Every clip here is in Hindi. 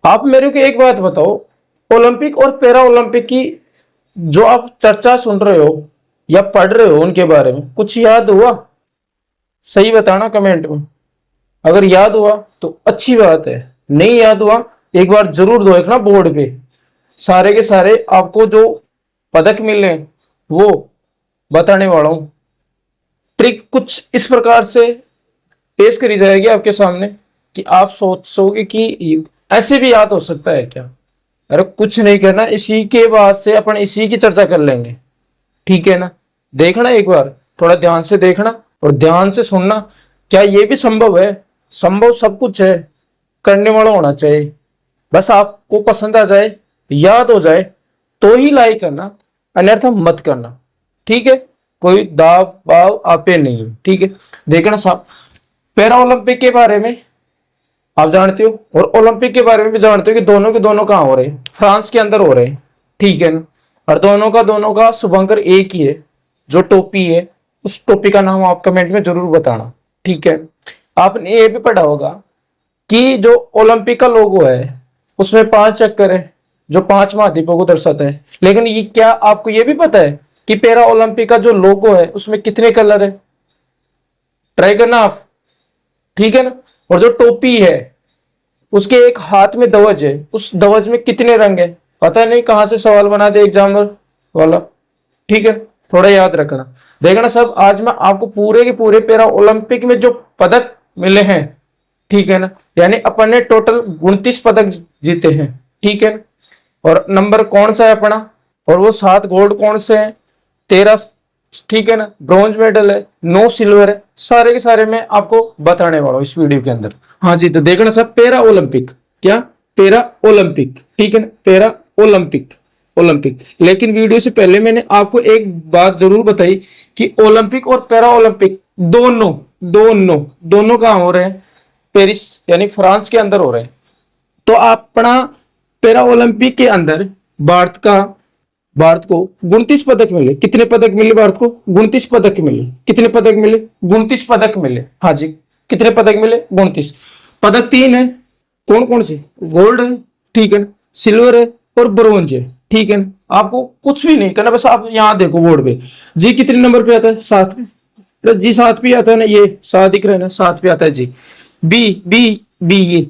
आप मेरे को एक बात बताओ, ओलंपिक और पैरा ओलंपिक की जो आप चर्चा सुन रहे हो या पढ़ रहे हो उनके बारे में कुछ याद हुआ? सही बताना कमेंट में। अगर याद हुआ तो अच्छी बात है, नहीं याद हुआ एक बार जरूर देखना बोर्ड पे, सारे के सारे आपको जो पदक मिले वो बताने वाला हूं। ट्रिक कुछ इस प्रकार से पेश करी जाएगी आपके सामने कि आप सोचोगे कि ऐसे भी याद हो सकता है क्या। अरे कुछ नहीं करना, इसी के बाद से अपन इसी की चर्चा कर लेंगे, ठीक है ना। देखना एक बार, थोड़ा ध्यान से देखना और ध्यान से सुनना। क्या ये भी संभव है? संभव सब कुछ है, करने वाला होना चाहिए। बस आपको पसंद आ जाए, याद हो जाए तो ही लाइक करना, अन्यथा मत करना, ठीक है। कोई दाव बाव आप पे नहीं है, ठीक है। देखना साहब, पैरा ओलंपिक के बारे में आप जानते हो और ओलंपिक के बारे में भी जानते हो कि दोनों के दोनों कहाँ हो रहे हैं, फ्रांस के अंदर हो रहे हैं, ठीक है ना। और दोनों का शुभंकर एक ही है, जो टोपी है उस टोपी का नाम आप कमेंट में जरूर बताना, ठीक है। आपने ये भी पढ़ा होगा कि जो ओलंपिक का लोगो है उसमें 5 चक्कर है जो 5 महाद्वीपों को दर्शाता है। लेकिन ये क्या आपको ये भी पता है कि पैरा ओलंपिक का जो लोगो है उसमें कितने कलर है? ट्राई करना आप, ठीक है ना। और जो टोपी है उसके एक हाथ में ध्वज है, उस ध्वज में कितने रंग है? पता नहीं, कहां से सवाल बना दे एग्जामिनर वाला, ठीक है। थोड़ा याद रखना। देखना सब, आज मैं आपको पूरे के पूरे पैरा ओलंपिक में जो पदक मिले हैं, ठीक है ना, यानी अपन ने टोटल 29 पदक जीते हैं, ठीक है ना। और नंबर कौन सा है अपना, और वो 7 गोल्ड कौन से हैं, 13, ठीक है ना, ब्रॉन्ज मेडल है, 9 सिल्वर है, सारे के सारे मैं आपको बताने वाला हूं इस वीडियो के अंदर। हाँ जी, तो देखना सब, पैरा ओलंपिक, क्या पैरा ओलंपिक, ठीक है ना, पैरा ओलंपिक, ओलंपिक। लेकिन वीडियो से पहले मैंने आपको एक बात जरूर बताई कि ओलंपिक और पैरा ओलंपिक दोनों दोनों दोनों कहां हो रहे हैं? पेरिस यानी फ्रांस के अंदर हो रहे हैं। तो अपना पैरा ओलंपिक के अंदर भारत को 29 पदक मिले। कितने पदक मिले भारत को? 29 पदक मिले। कितने पदक मिले? 29 पदक मिले। हाँ जी, कितने पदक मिले? 29 पदक। 3 है, कौन कौन से? गोल्ड है, ठीक है ना, सिल्वर है और ब्रोंज है, ठीक है ना। आपको कुछ भी नहीं करना, बस आप यहां देखो बोर्ड पे, जी कितने नंबर पे आता है? 7 पे। जी 7 पे आता है ना, ये 7 दिख रहा है ना, 7 पे आता है जी। बी बी बी, ये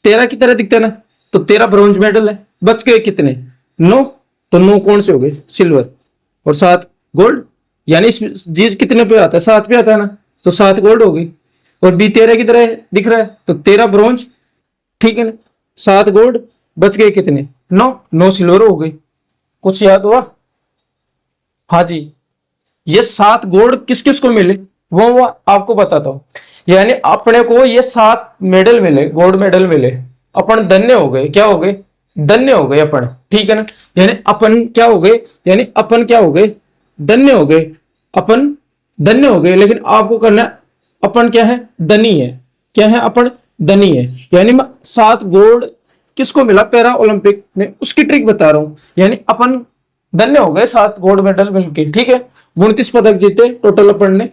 13 की तरह दिखता है ना, तो 13 ब्रॉन्ज मेडल है। बच गए कितने? 9। तो 9 कौन से हो गए? सिल्वर। और 7 गोल्ड, यानी जी कितने पे आता है? 7 पे आता है ना, तो 7 गोल्ड हो गई। और बी 13 की तरह दिख रहा है, तो 13 ब्रॉन्ज, ठीक है ना, 7 गोल्ड, बच गए कितने? 9। 9 सिल्वर हो गई। कुछ याद हुआ? हाँ जी, ये 7 गोल्ड किस किस को मिले वो आपको बताता हूं। यानी अपने को ये 7 मेडल मिले, गोल्ड मेडल मिले, अपन धन्य हो गए। क्या हो गए? धन्य हो गए अपन, ठीक है ना। यानी अपन क्या हो गए? यानी अपन क्या हो गए? धन्य हो गए। अपन धन्य हो गए। लेकिन आपको करना, अपन क्या है? धनी है। क्या है? अपन धनी है। यानी 7 गोल्ड किसको मिला पैरा ओलंपिक में, उसकी ट्रिक बता रहा हूं। यानी अपन धन्य हो गए, 7 गोल्ड मेडल मिलके, ठीक है। 29 पदक जीते टोटल अपन ने।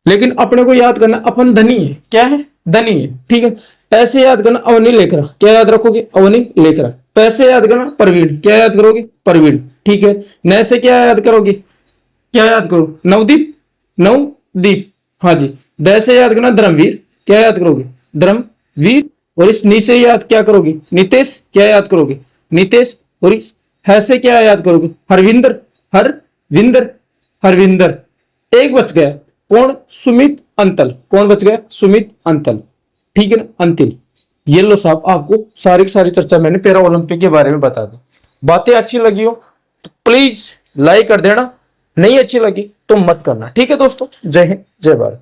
लेकिन अपने को याद करना, अपन धनी है। क्या है? धनी है, ठीक है। ऐसे याद करना, अवनी लेकरा। क्या याद रखोगे? अवनी लेकरा। पैसे याद करना, प्रवीण। क्या याद करोगे? प्रवीण, ठीक है। नए से क्या याद करोगे? क्या याद करो? नवदीप, नवदीप, हाँ जी। द से याद करना, धर्मवीर। क्या याद करोगे? धर्मवीर। और इस नी से याद क्या करोगे? नितेश। क्या याद करोगे? नितेश। और इस है से क्या याद करोगे? हरविंदर, हरविंदर, हरविंदर। एक बच गया, कौन? सुमित अंतल। कौन बच गया? सुमित अंतल, ठीक है ना, अंतिल। ये लो साहब, आपको सारी की सारी चर्चा मैंने पैरा ओलंपिक के बारे में बता दी। बातें अच्छी लगी हो तो प्लीज लाइक कर देना, नहीं अच्छी लगी तो मत करना, ठीक है दोस्तों। जय हिंद, जय भारत।